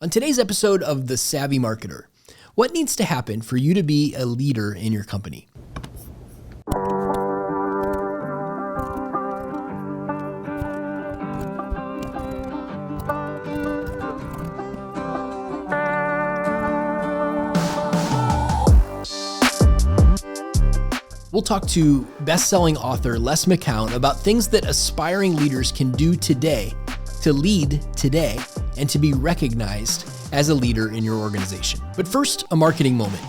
On today's episode of The Savvy Marketer, what needs to happen for you to be a leader in your company? We'll talk to best-selling author Les McKeown about things that aspiring leaders can do today to lead today and to be recognized as a leader in your organization. But first, a marketing moment.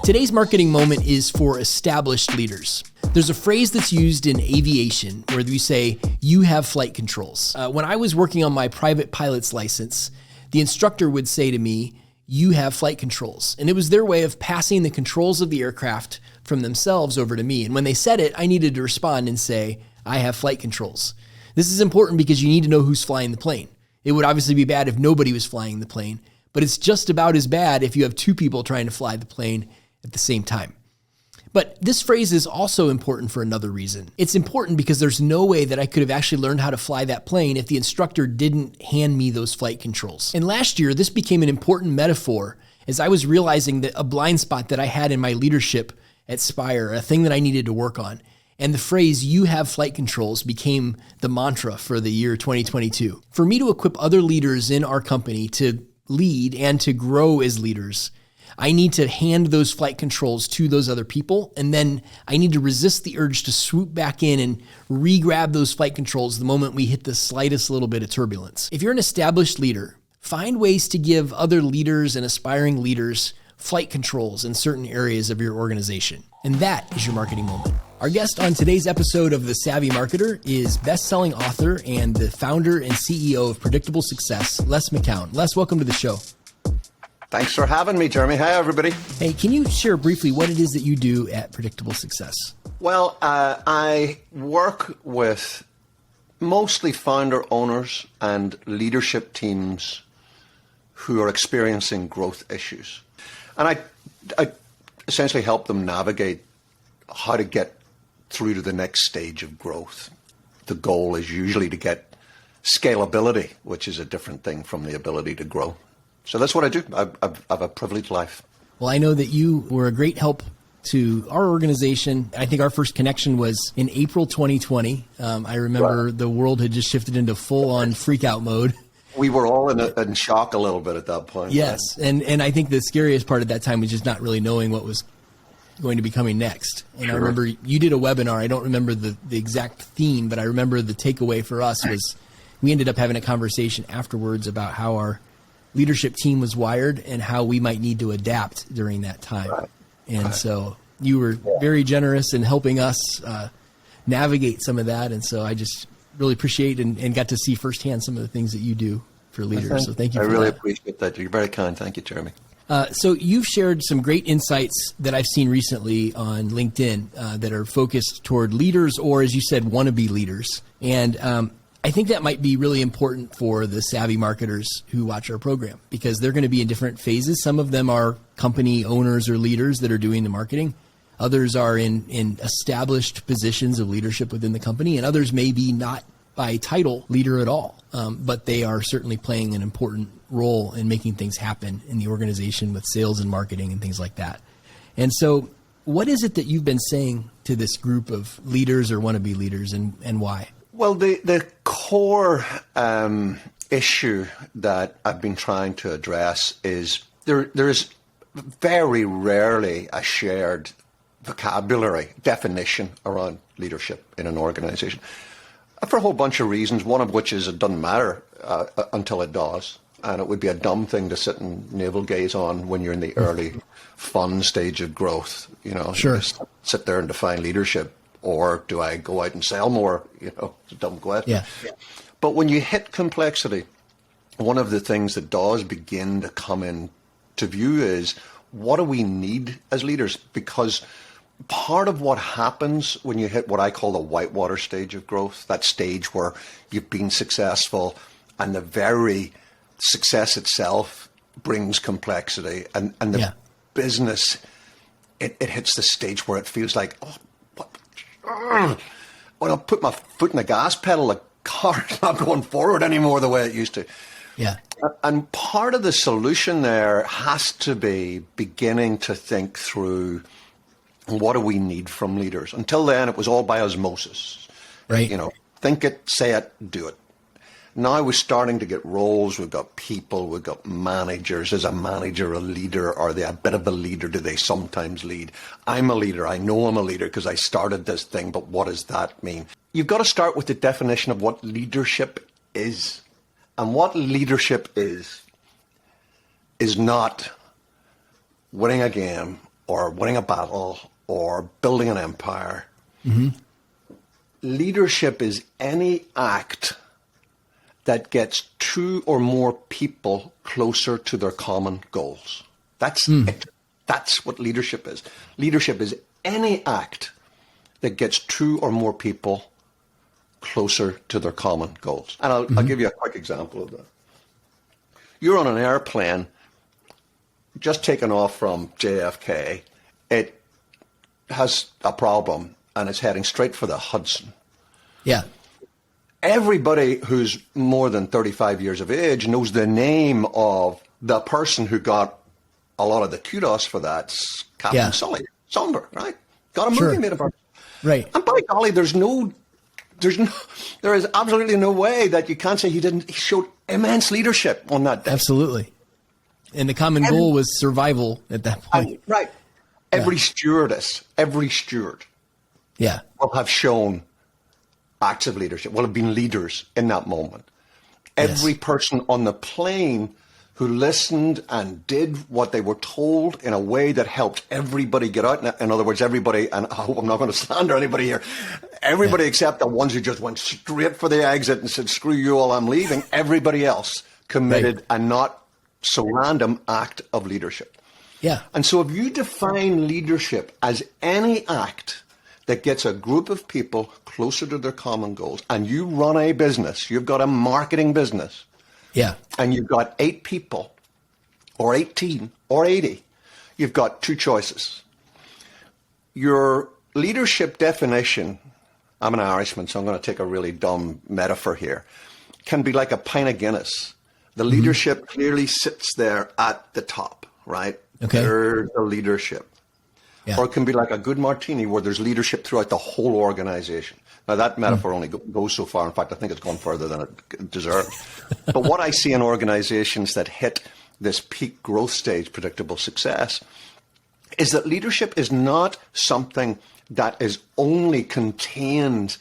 Today's marketing moment is for established leaders. There's a phrase that's used in aviation where we say, you have flight controls. When I was working on my private pilot's license, the instructor would say to me, you have flight controls. And it was their way of passing the controls of the aircraft from themselves over to me. And when they said it, I needed to respond and say, I have flight controls. This is important because you need to know who's flying the plane. It would obviously be bad if nobody was flying the plane, but it's just about as bad if you have two people trying to fly the plane at the same time. But this phrase is also important for another reason. It's important because there's no way that I could have actually learned how to fly that plane if the instructor didn't hand me those flight controls. And last year, this became an important metaphor as I was realizing that a blind spot that I had in my leadership at Spire, a thing that I needed to work on. And the phrase, you have flight controls, became the mantra for the year 2022. For me to equip other leaders in our company to lead and to grow as leaders, I need to hand those flight controls to those other people. And then I need to resist the urge to swoop back in and re-grab those flight controls the moment we hit the slightest little bit of turbulence. If you're an established leader, find ways to give other leaders and aspiring leaders flight controls in certain areas of your organization. And that is your marketing moment. Our guest on today's episode of The Savvy Marketer is best-selling author and the founder and CEO of Predictable Success, Les McKeown. Les, welcome to the show. Thanks for having me, Jeremy. Hi, everybody. Hey, can you share briefly what it is that you do at Predictable Success? Well, I work with mostly founder owners and leadership teams who are experiencing growth issues. And I essentially help them navigate how to get through to the next stage of growth. The goal is usually to get scalability, which is a different thing from the ability to grow. So that's what I do. I have a privileged life. Well, I know that you were a great help to our organization. I think our first connection was in April 2020. I remember the world had just shifted into full-on freak-out mode. We were all in shock a little bit at that point. Yes, right? and I think the scariest part at that time was just not really knowing what was going to be coming next. And sure. I remember you did a webinar. I don't remember the exact theme, but I remember the takeaway for us was we ended up having a conversation afterwards about how our leadership team was wired and how we might need to adapt during that time. Right. And so you were very generous in helping us navigate some of that. And so I just really appreciate and got to see firsthand some of the things that you do for leaders. So thank you for that. I really appreciate that. You're very kind. Thank you, Jeremy. So you've shared some great insights that I've seen recently on LinkedIn that are focused toward leaders or, as you said, wannabe leaders. And I think that might be really important for the savvy marketers who watch our program because they're going to be in different phases. Some of them are company owners or leaders that are doing the marketing. Others are in established positions of leadership within the company, and others may be not by title leader at all, but they are certainly playing an important role in making things happen in the organization with sales and marketing and things like that. And so what is it that you've been saying to this group of leaders or wannabe leaders and why? Well, the core issue that I've been trying to address is there is very rarely a shared vocabulary definition around leadership in an organization for a whole bunch of reasons, one of which is it doesn't matter until it does. And it would be a dumb thing to sit and navel gaze on when you're in the early fun stage of growth. You know, sure. Just sit there and define leadership. Or do I go out and sell more? You know, it's a dumb question. Yeah. But when you hit complexity, one of the things that does begin to come into view is what do we need as leaders? Because part of what happens when you hit what I call the whitewater stage of growth, that stage where you've been successful and the very success itself brings complexity and the business, it hits the stage where it feels like, when I put my foot in the gas pedal, the car's not going forward anymore the way it used to. Yeah. And part of the solution there has to be beginning to think through, what do we need from leaders? Until then, it was all by osmosis. Right. Think it, say it, do it. Now we're starting to get roles. We've got people, we've got managers. Is a manager a leader? Are they a bit of a leader? Do they sometimes lead? I'm a leader. I know I'm a leader because I started this thing, but what does that mean? You've got to start with the definition of what leadership is. And what leadership is not winning a game or winning a battle or building an empire. Mm-hmm. Leadership is any act that gets two or more people closer to their common goals. That's it. That's what leadership is. Leadership is any act that gets two or more people closer to their common goals. And I'll give you a quick example of that. You're on an airplane just taken off from JFK. It has a problem and it's heading straight for the Hudson. Yeah. Everybody who's more than 35 years of age knows the name of the person who got a lot of the kudos for that, Captain Sully, Somber, right? Got a movie made about it. Right. And by golly, there is absolutely no way that you can't say he showed immense leadership on that day. Absolutely. And the common goal was survival at that point. Right. Every stewardess, every steward will have shown acts of leadership, will have been leaders in that moment. Every person on the plane who listened and did what they were told in a way that helped everybody get out. In other words, everybody, and I hope I'm not going to slander anybody here, everybody except the ones who just went straight for the exit and said, screw you all, I'm leaving. Everybody else committed a not so random act of leadership. Yeah. And so if you define leadership as any act that gets a group of people closer to their common goals, and you run a business, you've got a marketing business, and you've got 8 people, or 18, or 80, you've got 2 choices. Your leadership definition, I'm an Irishman, so I'm going to take a really dumb metaphor here, can be like a pint of Guinness. The leadership clearly sits there at the top, right? Okay. There's the leadership. Yeah. Or it can be like a good martini where there's leadership throughout the whole organization. Now, that metaphor only goes so far. In fact, I think it's gone further than it deserves. But what I see in organizations that hit this peak growth stage, predictable success, is that leadership is not something that is only contained,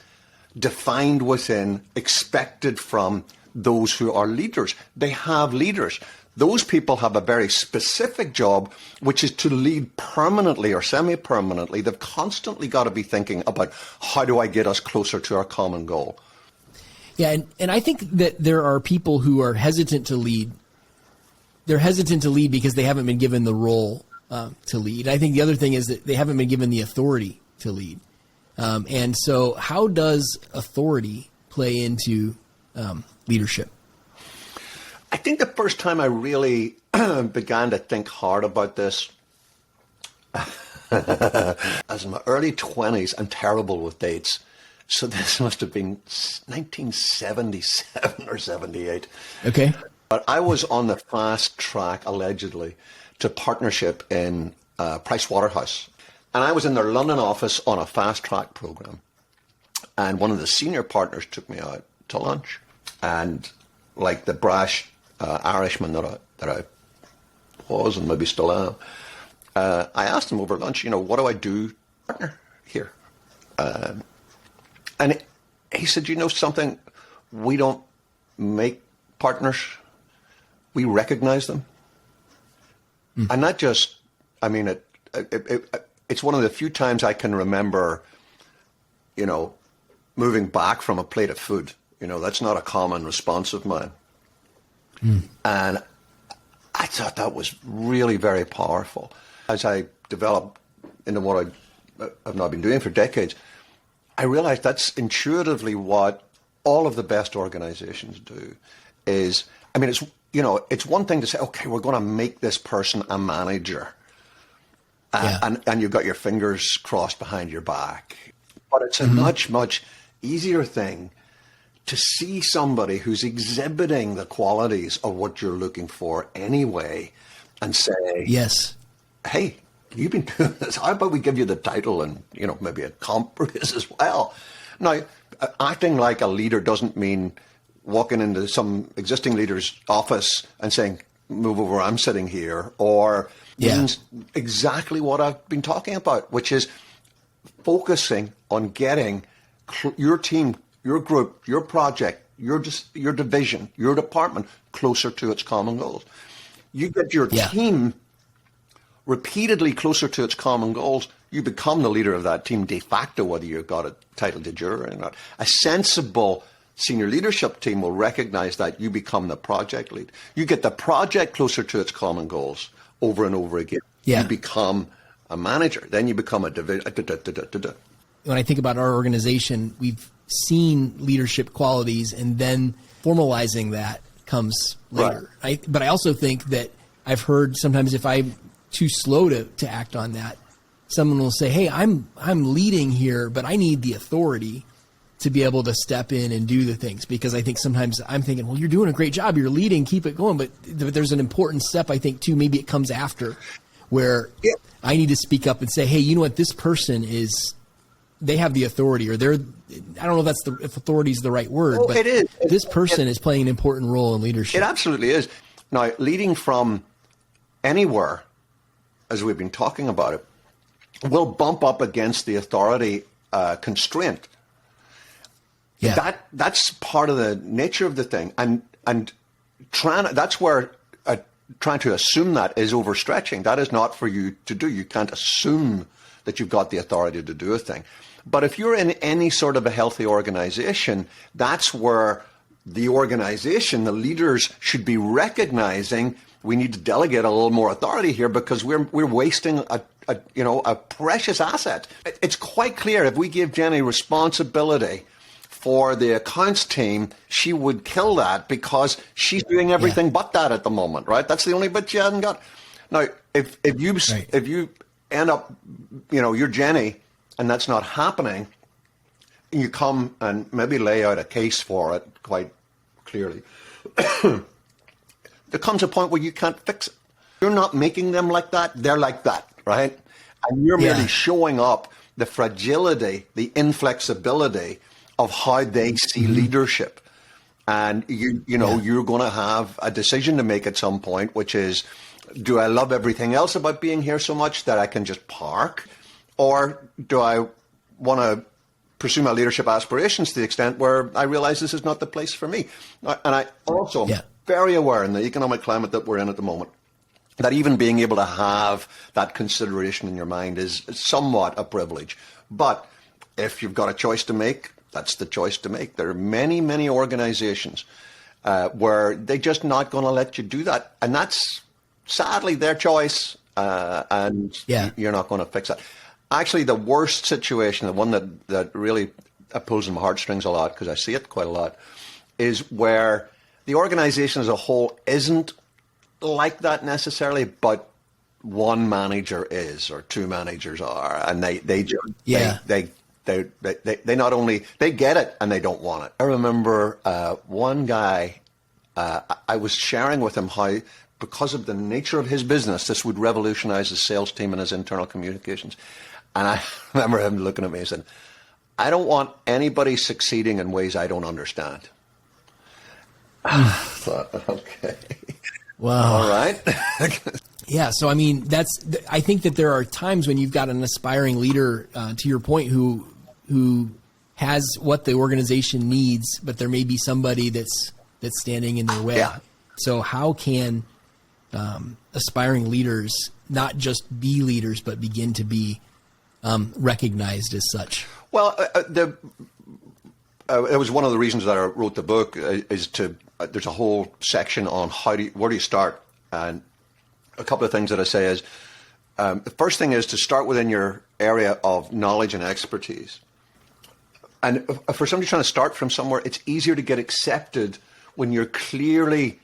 defined within, expected from those who are leaders. They have leaders. Those people have a very specific job, which is to lead permanently or semi-permanently. They've constantly got to be thinking about, how do I get us closer to our common goal? Yeah, and I think that there are people who are hesitant to lead. They're hesitant to lead because they haven't been given the role to lead. I think the other thing is that they haven't been given the authority to lead. And so how does authority play into leadership? I think the first time I really began to think hard about this, as in my early 20s, I'm terrible with dates. So this must have been 1977 or 78. Okay. But I was on the fast track, allegedly, to partnership in Price Waterhouse. And I was in their London office on a fast track program. And one of the senior partners took me out to lunch. And like the brash Irishman that I was and maybe still am, I asked him over lunch, what do I do partner here? And he said, something, we don't make partners, we recognize them. And not just, it's one of the few times I can remember, moving back from a plate of food. That's not a common response of mine. And I thought that was really very powerful. As I developed into what I've now been doing for decades, I realized that's intuitively what all of the best organizations do. It's one thing to say, okay, we're going to make this person a manager. And you've got your fingers crossed behind your back. But it's a much, much easier thing to see somebody who's exhibiting the qualities of what you're looking for anyway and say, yes, hey, you've been doing this. How about we give you the title and, maybe a comp for this as well? Now, acting like a leader doesn't mean walking into some existing leader's office and saying, move over, I'm sitting here, or means exactly what I've been talking about, which is focusing on getting your team, your group, your project, your division, your department closer to its common goals. You get your team repeatedly closer to its common goals, you become the leader of that team de facto, whether you've got a title de jure or not. A sensible senior leadership team will recognize that you become the project lead. You get the project closer to its common goals over and over again. You become a manager. Then you become a division. When I think about our organization, we've seen leadership qualities, and then formalizing that comes later. Right. But I also think that I've heard sometimes if I'm too slow to act on that, someone will say, hey, I'm leading here, but I need the authority to be able to step in and do the things, because I think sometimes I'm thinking, well, you're doing a great job, you're leading, keep it going. But there's an important step, I think, too, maybe it comes after, where I need to speak up and say, hey, you know what, this person they have the authority, or I don't know if authority is the right word, but it is. This person is playing an important role in leadership. It absolutely is. Now, leading from anywhere, as we've been talking about it, will bump up against the authority constraint. That's part of the nature of the thing, and that's where trying to assume that is overstretching. That is not for you to do. You can't assume that you've got the authority to do a thing. But if you're in any sort of a healthy organization, that's where the organization, the leaders, should be recognizing we need to delegate a little more authority here, because we're wasting a precious asset. It's quite clear if we give Jenny responsibility for the accounts team, she would kill that, because she's doing everything but that at the moment, right? That's the only bit she hasn't got. Now, if you end up, you're Jenny, and that's not happening, you come and maybe lay out a case for it quite clearly. There comes a point where you can't fix it. You're not making them like that. They're like that, right? And you're merely showing up the fragility, the inflexibility of how they see leadership. And you're going to have a decision to make at some point, which is, do I love everything else about being here so much that I can just park? Or do I want to pursue my leadership aspirations to the extent where I realize this is not the place for me? And I also am very aware in the economic climate that we're in at the moment, that even being able to have that consideration in your mind is somewhat a privilege. But if you've got a choice to make, that's the choice to make. There are many, many organizations where they're just not going to let you do that. And that's sadly their choice, and you're not going to fix that. Actually, the worst situation, the one that really pulls on my heartstrings a lot, because I see it quite a lot, is where the organization as a whole isn't like that necessarily, but one manager is, or two managers are, and they not only they get it and they don't want it. I remember one guy, I was sharing with him how, because of the nature of his business, this would revolutionize his sales team and his internal communications. And I remember him looking at me and saying, I don't want anybody succeeding in ways I don't understand. I thought, okay. Wow. All right. Yeah. So, I mean, I think that there are times when you've got an aspiring leader, to your point, who has what the organization needs, but there may be somebody that's standing in their way. Yeah. So how can aspiring leaders not just be leaders, but begin to be recognized as such? Well, it was one of the reasons that I wrote the book, there's a whole section on where do you start? And a couple of things that I say is, the first thing is to start within your area of knowledge and expertise. And for somebody trying to start from somewhere, it's easier to get accepted when you're clearly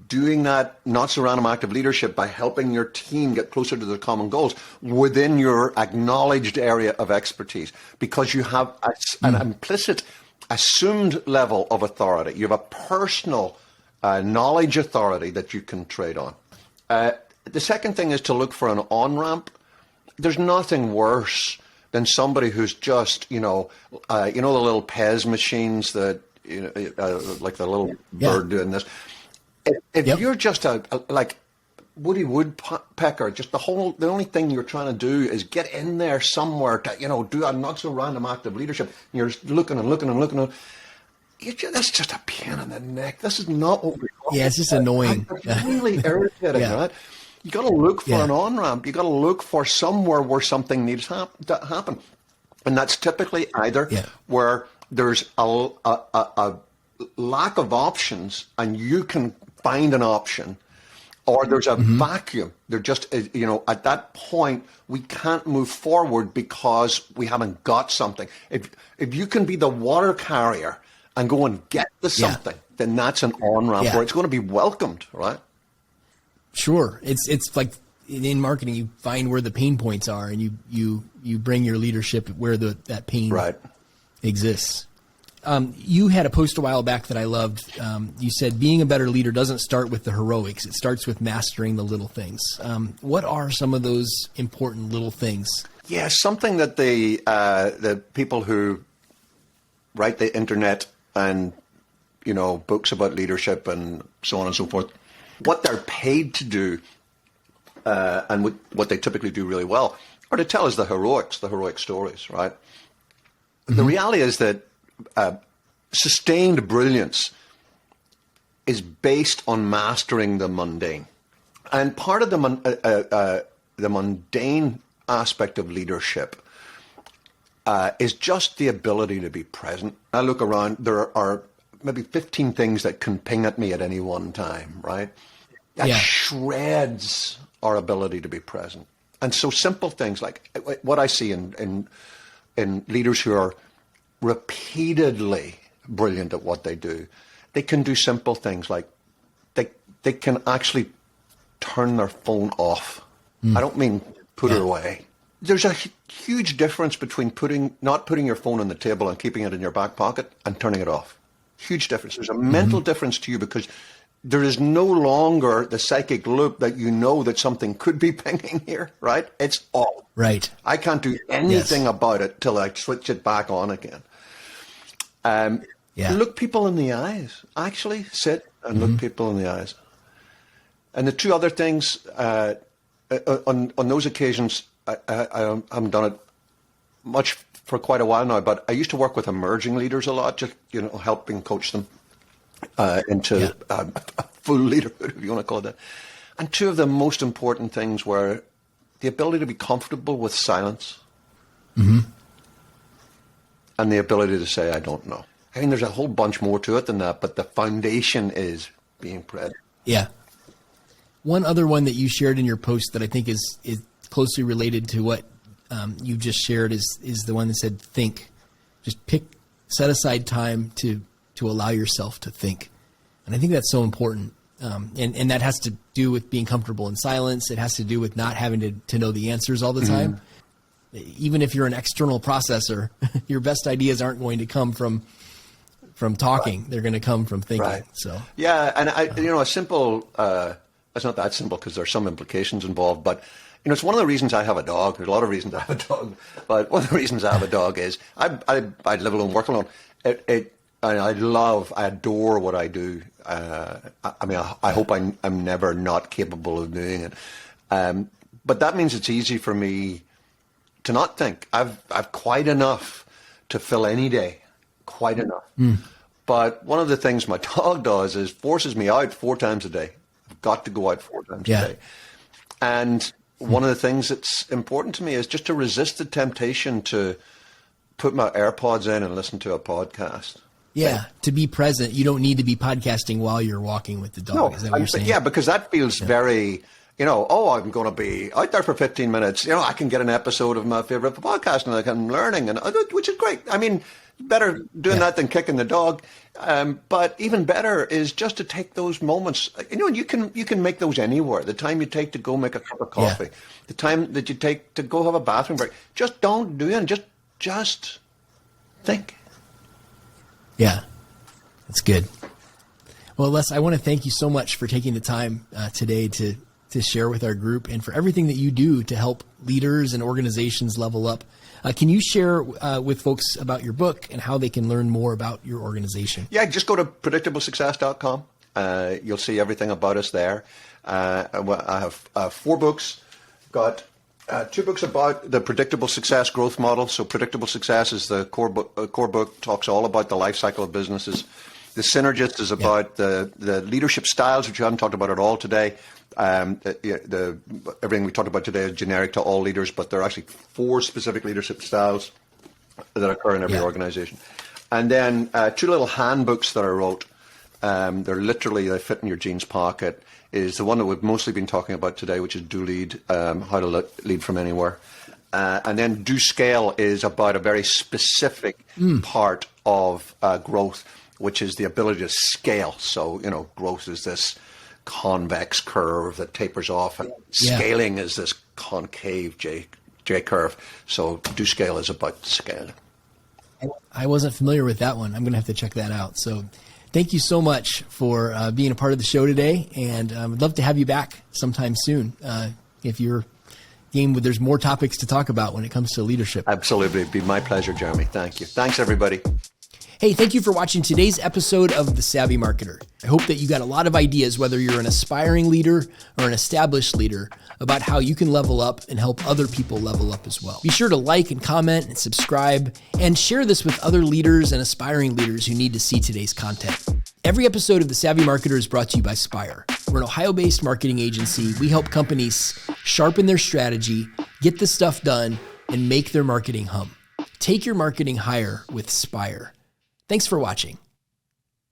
doing that not so random act of leadership by helping your team get closer to their common goals within your acknowledged area of expertise, because you have an implicit assumed level of authority. You have a personal knowledge authority that you can trade on. The second thing is to look for an on-ramp. There's nothing worse than somebody who's just, the little Pez machines that, like the little bird doing this. If you're just like Woody Woodpecker, just the only thing you're trying to do is get in there somewhere to, do a not so random act of leadership. And you're looking and looking and looking. That's just a pain in the neck. This is not what we're talking it's just annoying. It's really irritating, right? You got to look for an on-ramp. You got to look for somewhere where something needs to happen. And that's typically either where there's a lack of options and you can find an option, or there's a vacuum. They're just, at that point, we can't move forward because we haven't got something. If you can be the water carrier and go and get the something, then that's an on-ramp where it's going to be welcomed, right? Sure. It's like in marketing, you find where the pain points are and you bring your leadership where that pain exists. You had a post a while back that I loved. You said, being a better leader doesn't start with the heroics. It starts with mastering the little things. What are some of those important little things? Yeah, something that the people who write the internet and, books about leadership and so on and so forth, what they're paid to do and what they typically do really well are to tell us the heroic stories, right? The reality is that sustained brilliance is based on mastering the mundane. And part of the mundane aspect of leadership is just the ability to be present. I look around, there are maybe 15 things that can ping at me at any one time, right? That shreds our ability to be present. And so simple things like what I see in leaders who are repeatedly brilliant at what they do, they can do simple things like they can actually turn their phone off. I don't mean put it away. There's a huge difference between not putting your phone on the table and keeping it in your back pocket and turning it off. Huge difference. There's a mental difference to you because there is no longer the psychic loop that that something could be pinging here, right? It's off. Right. I can't do anything about it till I switch it back on again. Look people in the eyes. Actually sit and look people in the eyes. And the two other things, on those occasions, I haven't done it much for quite a while now, but I used to work with emerging leaders a lot, just, helping coach them into full leaderhood, if you want to call it that. And two of the most important things were the ability to be comfortable with silence and the ability to say, I don't know. I mean, there's a whole bunch more to it than that, but the foundation is being present. Yeah. One other one that you shared in your post that I think is closely related to what you just shared is the one that said, think. Just set aside time to allow yourself to think. And I think that's so important. And that has to do with being comfortable in silence. It has to do with not having to know the answers all the time. Even if you're an external processor, your best ideas aren't going to come from talking. They're going to come from thinking. Right. So and a simple. It's not that simple because there's some implications involved, but it's one of the reasons I have a dog. There's a lot of reasons I have a dog, but one of the reasons I have a dog is I live alone, work alone. I adore what I do. I hope I'm never not capable of doing it. But that means it's easy for me to not think. I've quite enough to fill any day, quite enough. But one of the things my dog does is forces me out 4 times a day. I've got to go out 4 times a day. And one of the things that's important to me is just to resist the temptation to put my AirPods in and listen to a podcast. Yeah, to be present. You don't need to be podcasting while you're walking with the dog. No, is that what you're saying? Yeah, because that feels very, I'm going to be out there for 15 minutes. I can get an episode of my favorite podcast and I'm learning, which is great. I mean, better doing that than kicking the dog. But even better is just to take those moments. You can make those anywhere. The time you take to go make a cup of coffee, the time that you take to go have a bathroom break. Just don't do it. Just think. Yeah, that's good. Well, Les, I want to thank you so much for taking the time today to share with our group and for everything that you do to help leaders and organizations level up. Can you share with folks about your book and how they can learn more about your organization? Yeah, just go to predictablesuccess.com. You'll see everything about us there. I have 4 books. Got 2 books about the predictable success growth model. So predictable success is the core book, talks all about the life cycle of businesses. The Synergist is about the leadership styles, which we haven't talked about at all today. Everything we talked about today is generic to all leaders, but there are actually 4 specific leadership styles that occur in every organization. And then 2 little handbooks that I wrote. They fit in your jeans pocket. Is the one that we've mostly been talking about today, which is Do Lead, how to lead from anywhere. And then Do Scale is about a very specific part of growth, which is the ability to scale. So, growth is this convex curve that tapers off, and scaling is this concave J curve. So Do Scale is about scaling. I wasn't familiar with that one. I'm going to have to check that out. So thank you so much for being a part of the show today, and I'd love to have you back sometime soon if you're game. There's more topics to talk about when it comes to leadership. Absolutely. It'd be my pleasure, Jeremy. Thank you. Thanks, everybody. Hey, thank you for watching today's episode of The Savvy Marketer. I hope that you got a lot of ideas, whether you're an aspiring leader or an established leader, about how you can level up and help other people level up as well. Be sure to like and comment and subscribe and share this with other leaders and aspiring leaders who need to see today's content. Every episode of The Savvy Marketer is brought to you by Spire. We're an Ohio-based marketing agency. We help companies sharpen their strategy, get the stuff done, and make their marketing hum. Take your marketing higher with Spire. Thanks for watching.